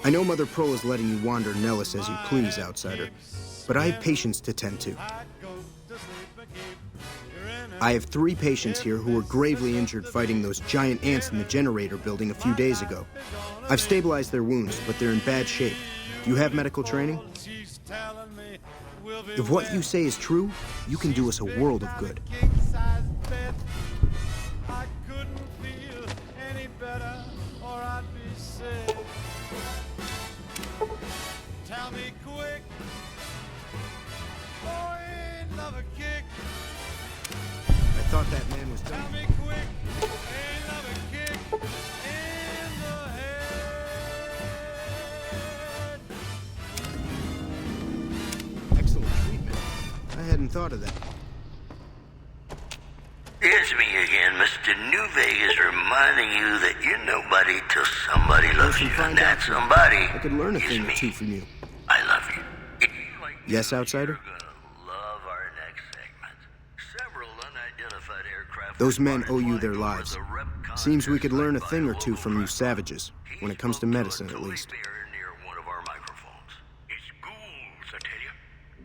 I know Mother Pearl is letting you wander Nellis as you please, outsider, but I have patients to tend to. I have 3 patients here who were gravely injured fighting those giant ants in the generator building a few days ago. I've stabilized their wounds, but they're in bad shape. Do you have medical training? If what you say is true, you can do us a world of good. Tell me quick, oh, ain't love a kick. I thought that man was done. Tell me quick, ain't love a kick in the head. Excellent treatment. I hadn't thought of that. It's me again, Mr. New Vegas, reminding you that you're nobody till somebody loves you, and that somebody I could learn a is thing or me. 2 from you. I love you. Yes, outsider? You're gonna love our next segment. Several unidentified aircraft. Those men owe you their lives. Seems we could learn a thing or 2 from you savages, when it comes to medicine at least. Near one of our microphones. It's ghouls, I tell you.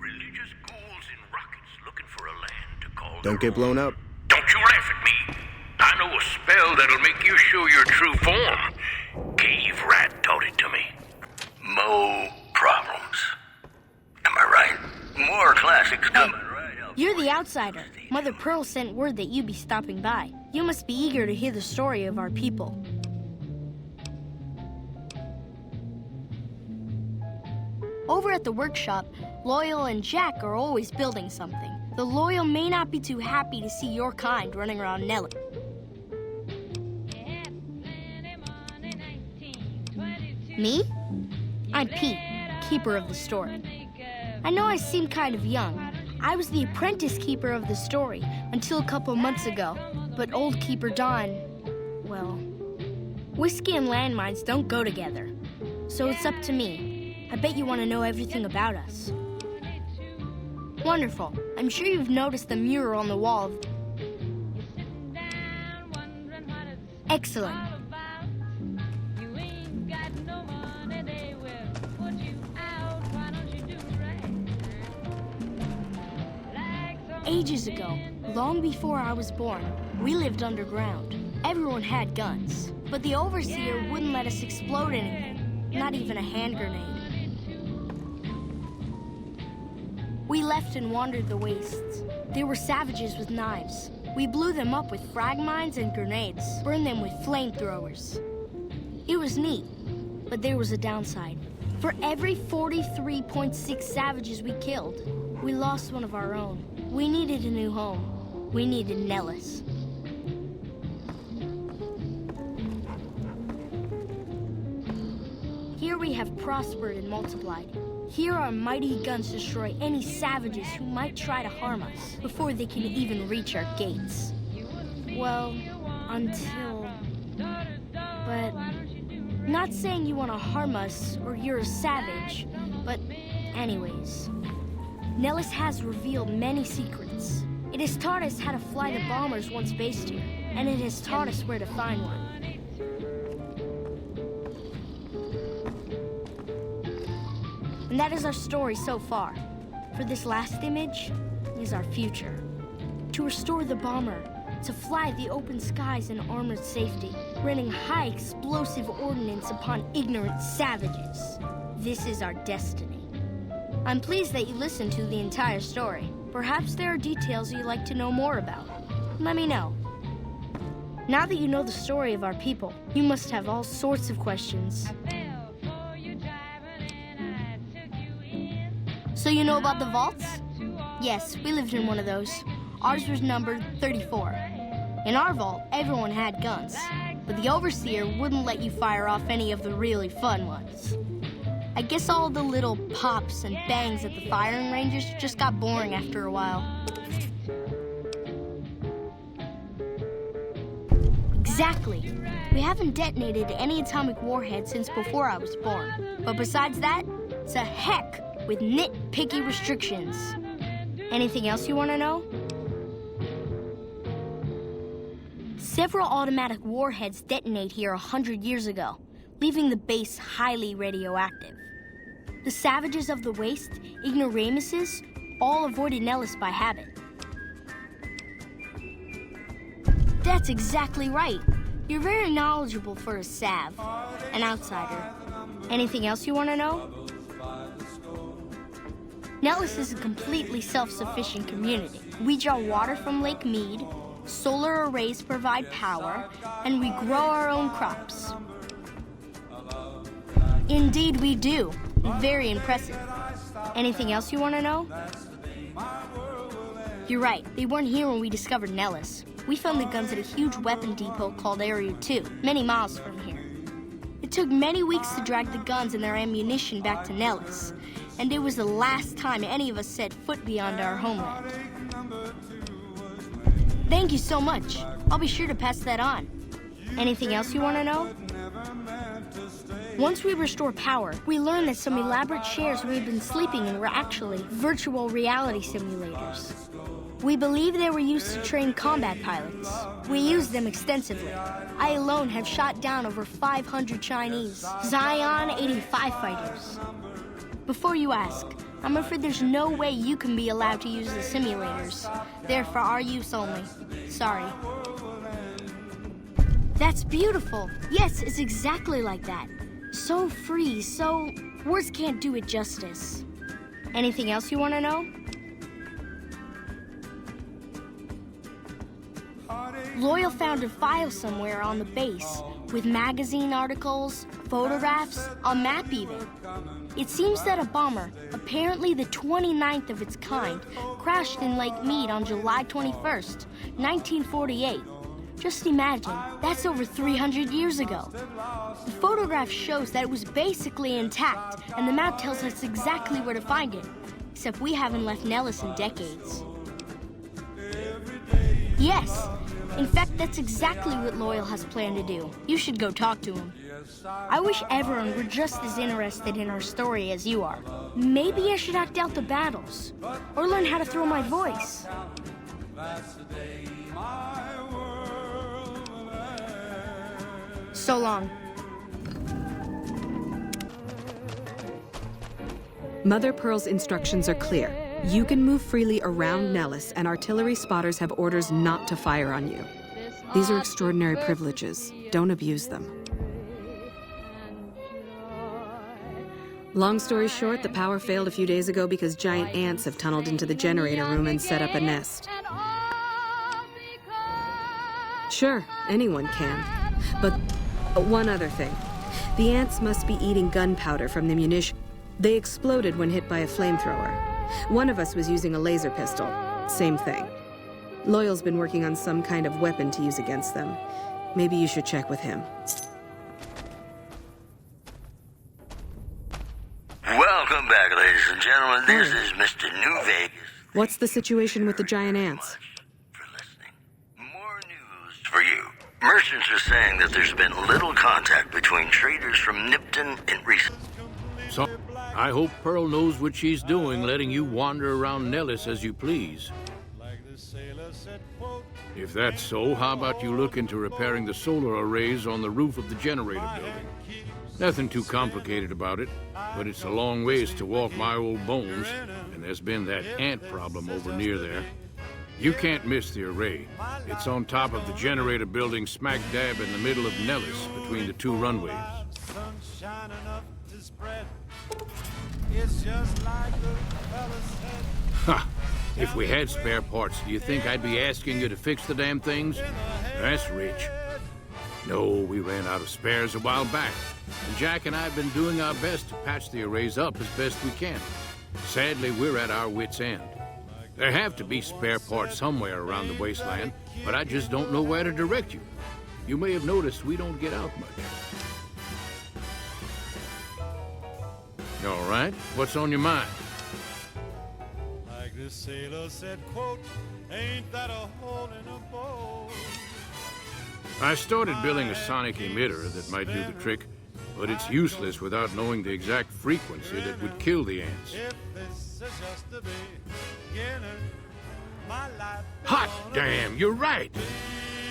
Religious ghouls in rockets looking for a land to call Don't get blown up. Don't you laugh at me. I know a spell that'll make you show your true form. Cave Rat taught it to me. Mo problems. Am I right? More classics coming right up. You're the outsider. Mother Pearl sent word that you'd be stopping by. You must be eager to hear the story of our people. Over at the workshop, Loyal and Jack are always building something. The Loyal may not be too happy to see your kind running around Nellis. Me? I'm Pete, keeper of the story. I know I seem kind of young. I was the apprentice keeper of the story until a couple months ago. But old Keeper Don, well, whiskey and landmines don't go together. So it's up to me. I bet you want to know everything about us. Wonderful. I'm sure you've noticed the mural on the wall. Excellent. Ages ago, long before I was born, we lived underground. Everyone had guns, but the overseer wouldn't let us explode anything, not even a hand grenade. We left and wandered the wastes. There were savages with knives. We blew them up with frag mines and grenades, burned them with flamethrowers. It was neat, but there was a downside. For every 43.6 savages we killed, we lost one of our own. We needed a new home. We needed Nellis. Here we have prospered and multiplied. Here our mighty guns destroy any savages who might try to harm us before they can even reach our gates. Well, until... But... Not saying you want to harm us or you're a savage, but anyways. Nellis has revealed many secrets. It has taught us how to fly the bombers once based here, and it has taught us where to find one. And that is our story so far. For this last image is our future. To restore the bomber, to fly the open skies in armored safety, raining high explosive ordnance upon ignorant savages. This is our destiny. I'm pleased that you listened to the entire story. Perhaps there are details you'd like to know more about. Let me know. Now that you know the story of our people, you must have all sorts of questions. So you know about the vaults? Yes, we lived in one of those. Ours was numbered 34. In our vault, everyone had guns, but the overseer wouldn't let you fire off any of the really fun ones. I guess all the little pops and bangs at the firing ranges just got boring after a while. Exactly. We haven't detonated any atomic warheads since before I was born. But besides that, it's a heck with nitpicky restrictions. Anything else you want to know? Several automatic warheads detonate here 100 years ago. leaving the base highly radioactive. The savages of the waste, ignoramuses, all avoided Nellis by habit. That's exactly right. You're very knowledgeable for a Sav, an outsider. Anything else you want to know? Nellis is a completely self-sufficient community. We draw water from Lake Mead, solar arrays provide power, and we grow our own crops. Indeed we do. Very impressive. Anything else you want to know? You're right. They weren't here when we discovered Nellis. We found the guns at a huge weapon depot called Area 2, many miles from here. It took many weeks to drag the guns and their ammunition back to Nellis, and it was the last time any of us set foot beyond our homeland. Thank you so much. I'll be sure to pass that on. Anything else you want to know? Once we restore power, we learned that some elaborate chairs we had been sleeping in were actually virtual reality simulators. We believe they were used to train combat pilots. We used them extensively. I alone have shot down over 500 Chinese Zion 85 fighters. Before you ask, I'm afraid there's no way you can be allowed to use the simulators. They're for our use only. Sorry. That's beautiful. Yes, it's exactly like that. So free, so... words can't do it justice. Anything else you want to know? Loyal found a file somewhere on the base with magazine articles, photographs, a map even. It seems that a bomber, apparently the 29th of its kind, crashed in Lake Mead on July 21st, 1948. Just imagine, that's over 300 years ago. The photograph shows that it was basically intact, and the map tells us exactly where to find it, except we haven't left Nellis in decades. Yes, in fact, that's exactly what Loyal has planned to do. You should go talk to him. I wish everyone were just as interested in our story as you are. Maybe I should act out the battles, or learn how to throw my voice. So long. Mother Pearl's instructions are clear. You can move freely around Nellis, and artillery spotters have orders not to fire on you. These are extraordinary privileges. Don't abuse them. Long story short, the power failed a few days ago because giant ants have tunneled into the generator room and set up a nest. Sure, anyone can. But one other thing. The ants must be eating gunpowder from the munition. They exploded when hit by a flamethrower. One of us was using a laser pistol. Same thing. Loyal's been working on some kind of weapon to use against them. Maybe you should check with him. Welcome back, ladies and gentlemen. This is Mr. New Vegas. What's the situation with the giant ants? For listening. More news for you. Merchants are saying that there's been little contact between traders from Nipton and recent. So, I hope Pearl knows what she's doing, letting you wander around Nellis as you please. If that's so, how about you look into repairing the solar arrays on the roof of the generator building? Nothing too complicated about it, but it's a long ways to walk my old bones, and there's been that ant problem over near there. You can't miss the array. It's on top of the generator building smack dab in the middle of Nellis, between the two runways. Ha! If we had spare parts, do you think I'd be asking you to fix the damn things? That's rich. No, we ran out of spares a while back, and Jack and I have been doing our best to patch the arrays up as best we can. Sadly, we're at our wits' end. There have to be spare parts somewhere around the wasteland, but I just don't know where to direct you. You may have noticed we don't get out much. All right, what's on your mind? Like this sailor said, quote, ain't that a hole in a boat? I started building a sonic emitter that might do the trick, but it's useless without knowing the exact frequency that would kill the ants. If this is just the beginning, my life Hot damn, you're right!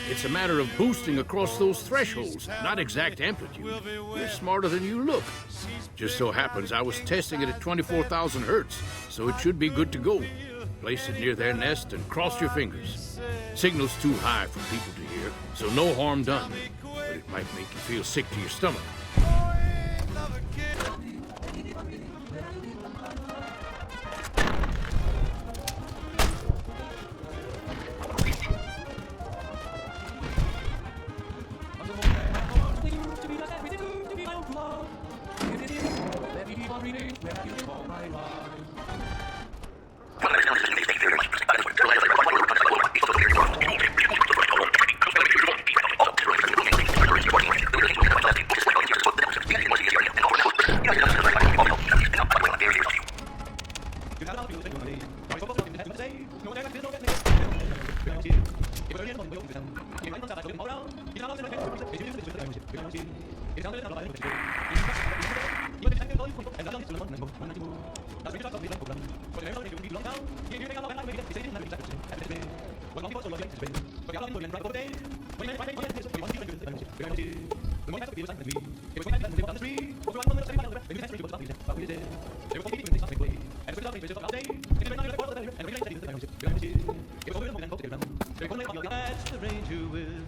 It's a matter of boosting across those thresholds, not exact amplitude. You're smarter than you look. Just so happens I was testing it at 24,000 hertz, so it should be good to go. Place it near their nest and cross your fingers. Signal's too high for people to hear, so no harm done. But it might make you feel sick to your stomach.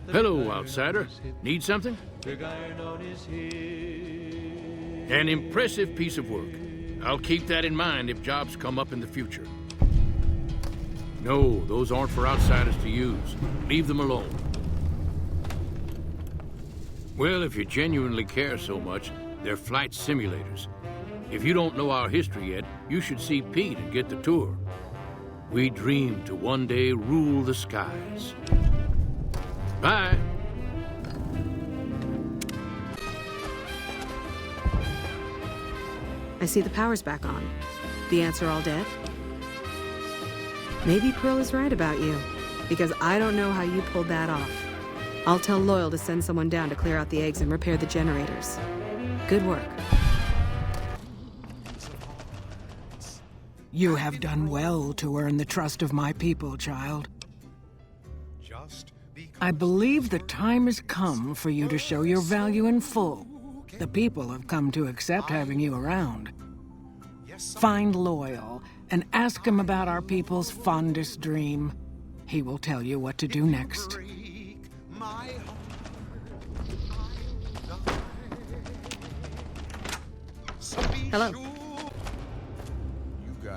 Hello, outsider. Need something? An impressive piece of work. I'll keep that in mind if jobs come up in the future. No, those aren't for outsiders to use. Leave them alone. Well, if you genuinely care so much, they're flight simulators. If you don't know our history yet, you should see Pete and get the tour. We dream to one day rule the skies. Bye. I see the power's back on. The ants are all dead? Maybe Pearl is right about you, because I don't know how you pulled that off. I'll tell Loyal to send someone down to clear out the eggs and repair the generators. Good work. You have done well to earn the trust of my people, child. I believe the time has come for you to show your value in full. The people have come to accept having you around. Find Loyal and ask him about our people's fondest dream. He will tell you what to do next. Hello.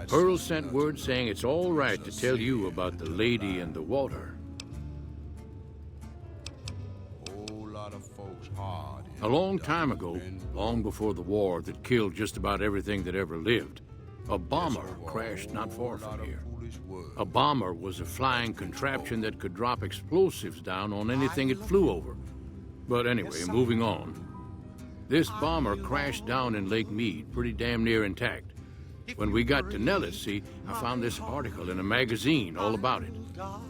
Pearl sent word saying it's all right to tell you about the lady and the water. A long time ago, long before the war that killed just about everything that ever lived, a bomber crashed not far from here. A bomber was a flying contraption that could drop explosives down on anything it flew over. But anyway, moving on. This bomber crashed down in Lake Mead, pretty damn near intact. When we got to Nellis, see, I found this article in a magazine all about it.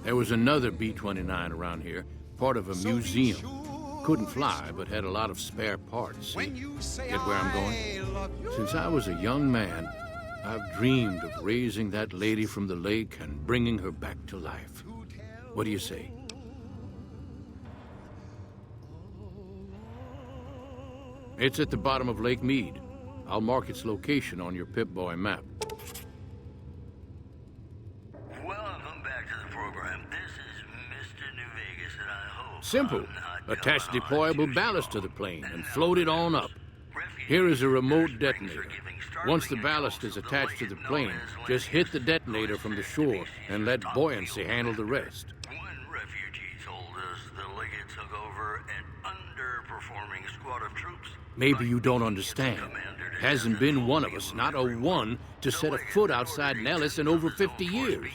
There was another B-29 around here, part of a museum. Couldn't fly, but had a lot of spare parts. See? Get where I'm going? Since I was a young man, I've dreamed of raising that lady from the lake and bringing her back to life. What do you say? It's at the bottom of Lake Mead. I'll mark its location on your Pip-Boy map. Welcome back to the program. This is Mr. New Vegas, and I hope... Simple. Attach deployable ballast to the plane and float it on up. Here is a remote detonator. Once the ballast is attached to the plane, just hit the detonator from the shore and let buoyancy handle the rest. One refugee told us the Liggett took over an underperforming squad of troops. Maybe you don't understand. Hasn't been one of us, not a one, to set a foot outside Nellis in over 50 years.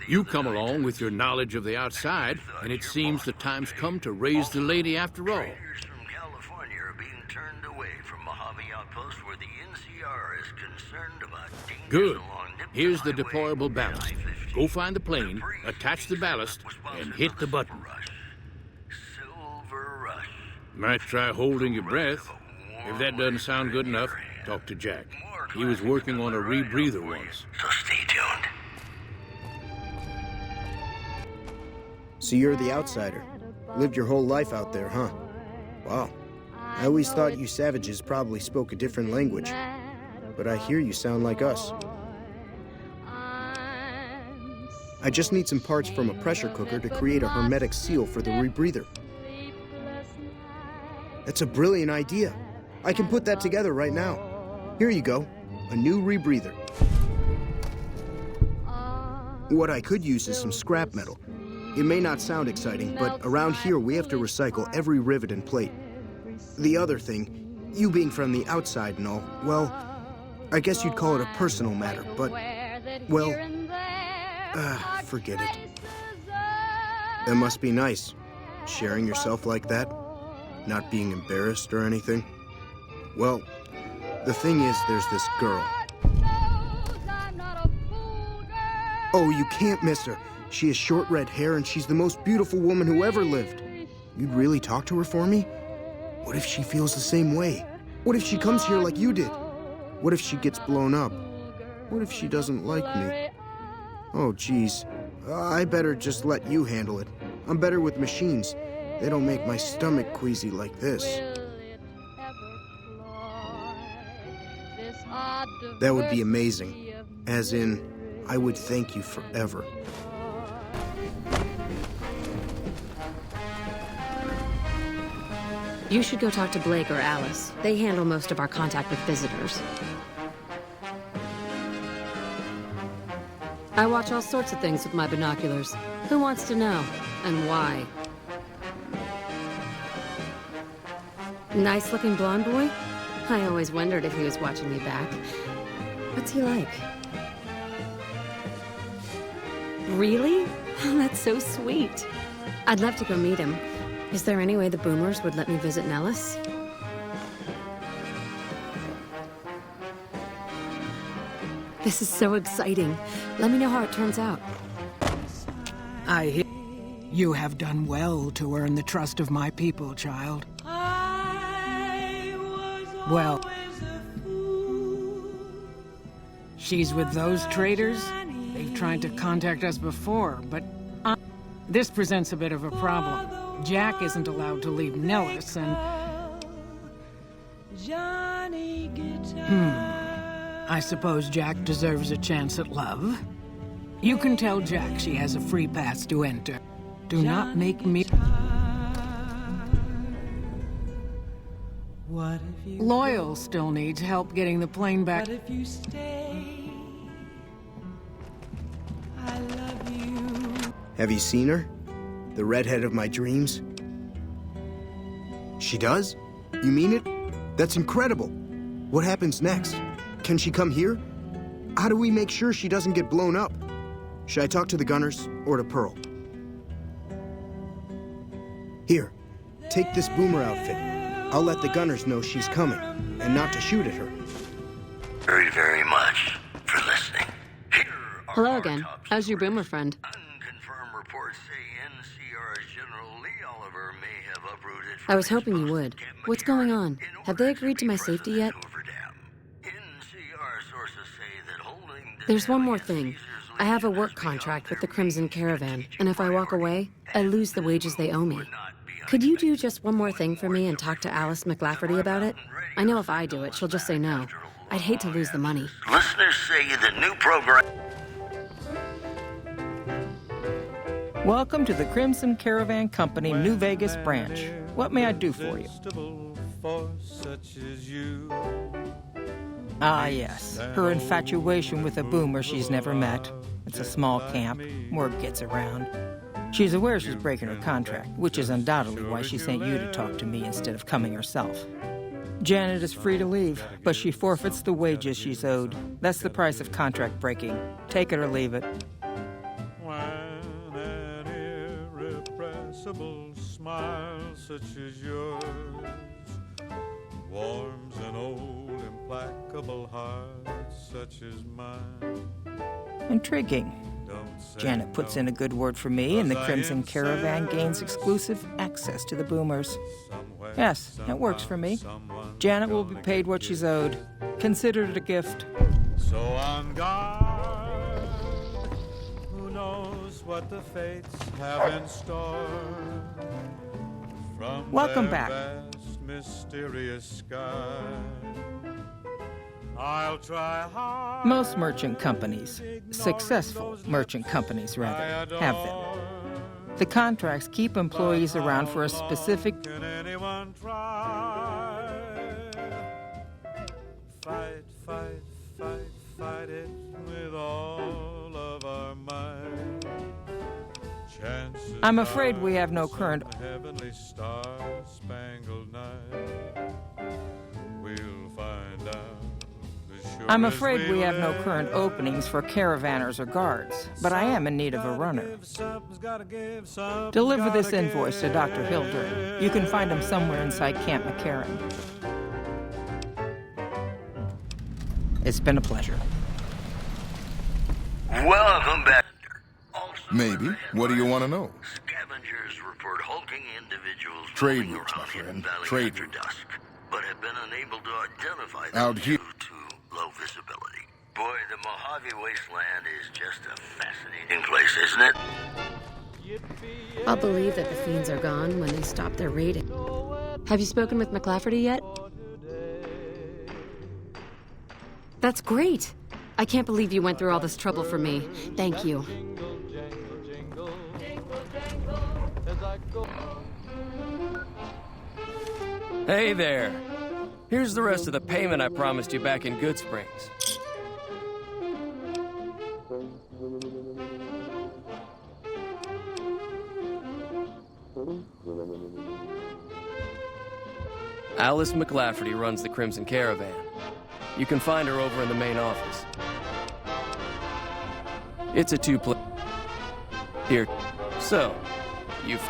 You come along with your knowledge of the outside, and it seems the time's come to raise the lady after all. Traders from California are being turned away from Mojave Outpost where the NCR is concerned about dangers Good. along Nipton Here's the Highway deployable and ballast. I-50. Go find the plane, attach the ballast, and hit the button. Silver Rush. Might try holding your breath. If that doesn't sound good enough, talk to Jack. He was working on a rebreather once. So stay tuned. So you're the outsider. Lived your whole life out there, huh? Wow. I always thought you savages probably spoke a different language. But I hear you sound like us. I just need some parts from a pressure cooker to create a hermetic seal for the rebreather. That's a brilliant idea. I can put that together right now. Here you go, a new rebreather. What I could use is some scrap metal. It may not sound exciting, but around here we have to recycle every rivet and plate. The other thing, you being from the outside and all, well, I guess you'd call it a personal matter, but, well, forget it. That must be nice, sharing yourself like that, not being embarrassed or anything. Well, the thing is, there's this girl. Oh, you can't miss her. She has short red hair and she's the most beautiful woman who ever lived. You'd really talk to her for me? What if she feels the same way? What if she comes here like you did? What if she gets blown up? What if she doesn't like me? Oh, geez. I better just let you handle it. I'm better with machines. They don't make my stomach queasy like this. That would be amazing. As in, I would thank you forever. You should go talk to Blake or Alice. They handle most of our contact with visitors. I watch all sorts of things with my binoculars. Who wants to know? And why? Nice-looking blonde boy? I always wondered if he was watching me back. What's he like? Really? Oh, that's so sweet. I'd love to go meet him. Is there any way the Boomers would let me visit Nellis? This is so exciting. Let me know how it turns out. I hear you have done well to earn the trust of my people, child. Well, she's with those traitors. They've tried to contact us before, but this presents a bit of a problem. Jack isn't allowed to leave Nellis, and... I suppose Jack deserves a chance at love. You can tell Jack she has a free pass to enter. Do not make me... Loyal still needs help getting the plane back. Have you seen her? The redhead of my dreams? She does? You mean it? That's incredible. What happens next? Can she come here? How do we make sure she doesn't get blown up? Should I talk to the gunners or to Pearl? Here, take this Boomer outfit. I'll let the gunners know she's coming, and not to shoot at her. Very, very much for listening. Here are Hello our again. top How's your stories. Boomer friend? Unconfirmed reports say NCR's General Lee Oliver may have uprooted I was from hoping you his would. post at Camp What's going McCarran on? in Have they order agreed to be my safety yet? president over Dam. NCR sources say that holding the There's one more against thing. Caesar's I have a legion work has become contract with their the Crimson main Caravan, strategic and if I walk priority. away, I lose the wages they owe me. Would not be Could you do just one more thing for me and talk to Alice McLafferty about it? I know if I do it, she'll just say no. I'd hate to lose the money. Listeners say the new program... Welcome to the Crimson Caravan Company New Vegas branch. What may I do for you? Ah, yes. Her infatuation with a Boomer she's never met. It's a small camp. Word gets around. She's aware she's breaking her contract, which is undoubtedly why she sent you to talk to me instead of coming herself. Janet is free to leave, but she forfeits the wages she's owed. That's the price of contract breaking. Take it or leave it. When an irrepressible smile such as yours warms an old implacable heart such as mine. Intriguing. Don't say Janet puts in a good word for me, and the Crimson Caravan gains exclusive access to the Boomers. somewhere, Yes, that works for me. someone Janet will be gonna paid get what she's owed. Consider it a gift. So on guard, who knows what the fates have in store. From Welcome their back. vast, mysterious sky, I'll try hard. Most merchant companies, successful merchant companies rather, have them. The contracts keep employees around for a specific... Can anyone try? Fight, fight, fight, fight it with all of our might. Chances I'm afraid we have no are current... some heavenly star-spangled night, we'll find out. Sure I'm as afraid we have no live. current openings for caravanners or guards, but I am in need of a runner. Deliver this invoice to Dr. Hildur. You can find him somewhere inside Camp McCarran. It's been a pleasure. Welcome back. Also Maybe. What do you want to know? Scavengers report hulking individuals Trade roaming routes, my around friend. Hidden Valley Trade after routes. dusk, but have been unable to identify them Out here. due to low visibility. Boy, the Mojave Wasteland is just a fascinating place, isn't it? I'll believe that the fiends are gone when they stop their raiding. Have you spoken with McLafferty yet? That's great! I can't believe you went through all this trouble for me. Thank you. Hey there. Here's the rest of the payment I promised you back in Good Springs. Alice McLafferty runs the Crimson Caravan. You can find her over in the main office. It's a two-place... Here. So, you've...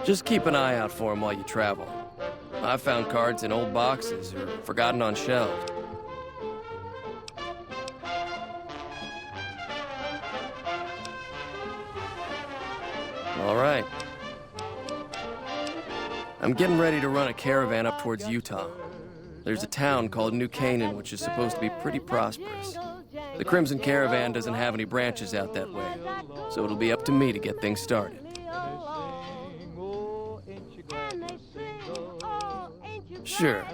Just keep an eye out for him while you travel. I've found cards in old boxes or forgotten on shelves. All right. I'm getting ready to run a caravan up towards Utah. There's a town called New Canaan, which is supposed to be pretty prosperous. The Crimson Caravan doesn't have any branches out that way, so it'll be up to me to get things started. Sure.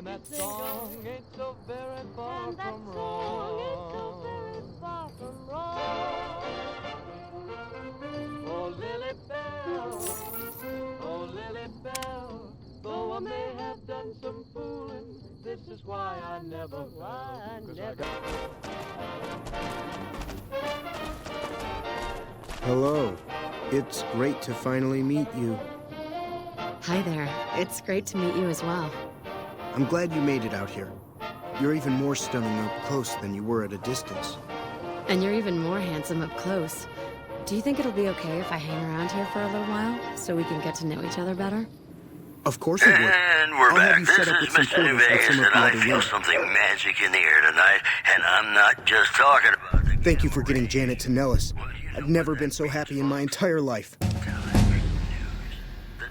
Hello. It's great to finally meet you. Hi there. It's great to meet you as well. I'm glad you made it out here. You're even more stunning up close than you were at a distance. And you're even more handsome up close. Do you think it'll be okay if I hang around here for a little while, so we can get to know each other better? Of course it would. And we're I'll have back. you This set up is with some Mr. photos with Vegas, some of and the I other feel women. something magic in the air tonight, and I'm not just talking about the Thank you for getting Janet to Nellis. I've never been so happy in my entire life. The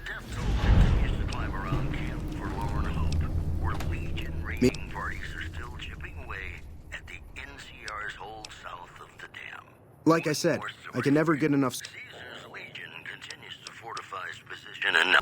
death toll continues to climb around Camp for Lorne Hope, where Legion raiding parties are still chipping away at the NCR's hold south of the dam. Like I said, I can never get enough... Caesar's Legion continues to fortify its position and...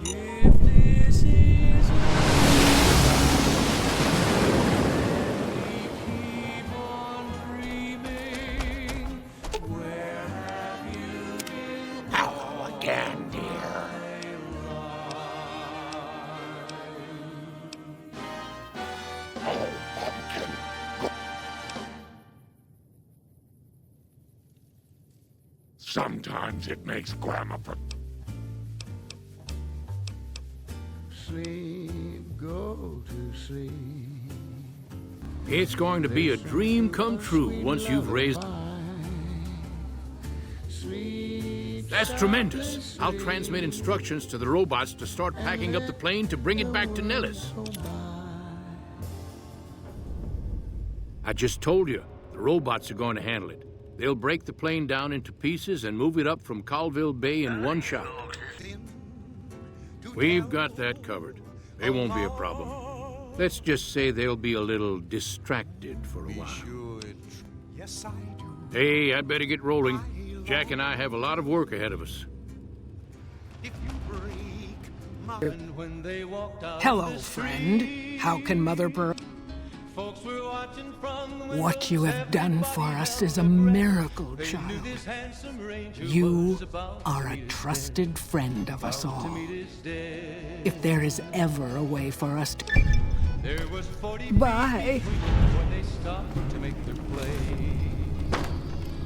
If this is keep on dreaming, where have you been? Hello again, dear. Oh, pumpkin. Sometimes it makes Grandma Sleep, go to sleep. It's going to be a dream come true once you've raised... That's tremendous. I'll transmit instructions to the robots to start packing up the plane to bring it back to Nellis. I just told you, the robots are going to handle it. They'll break the plane down into pieces and move it up from Colville Bay in one shot. We've got that covered. They won't be a problem. Let's just say they'll be a little distracted for a while. Yes, I do. Hey, I'd better get rolling. Jack and I have a lot of work ahead of us. If you break my when they walked out Hello, the friend. street, How can Mother Pearl... folks were watching from the What you windows, have done for everybody us had is a the breath. miracle, They knew child. this handsome ranger You was about are to a meet his trusted death. friend of us About to all. meet his death. If there is ever a way for us to... There was 40 Bye. when they stopped to make their play.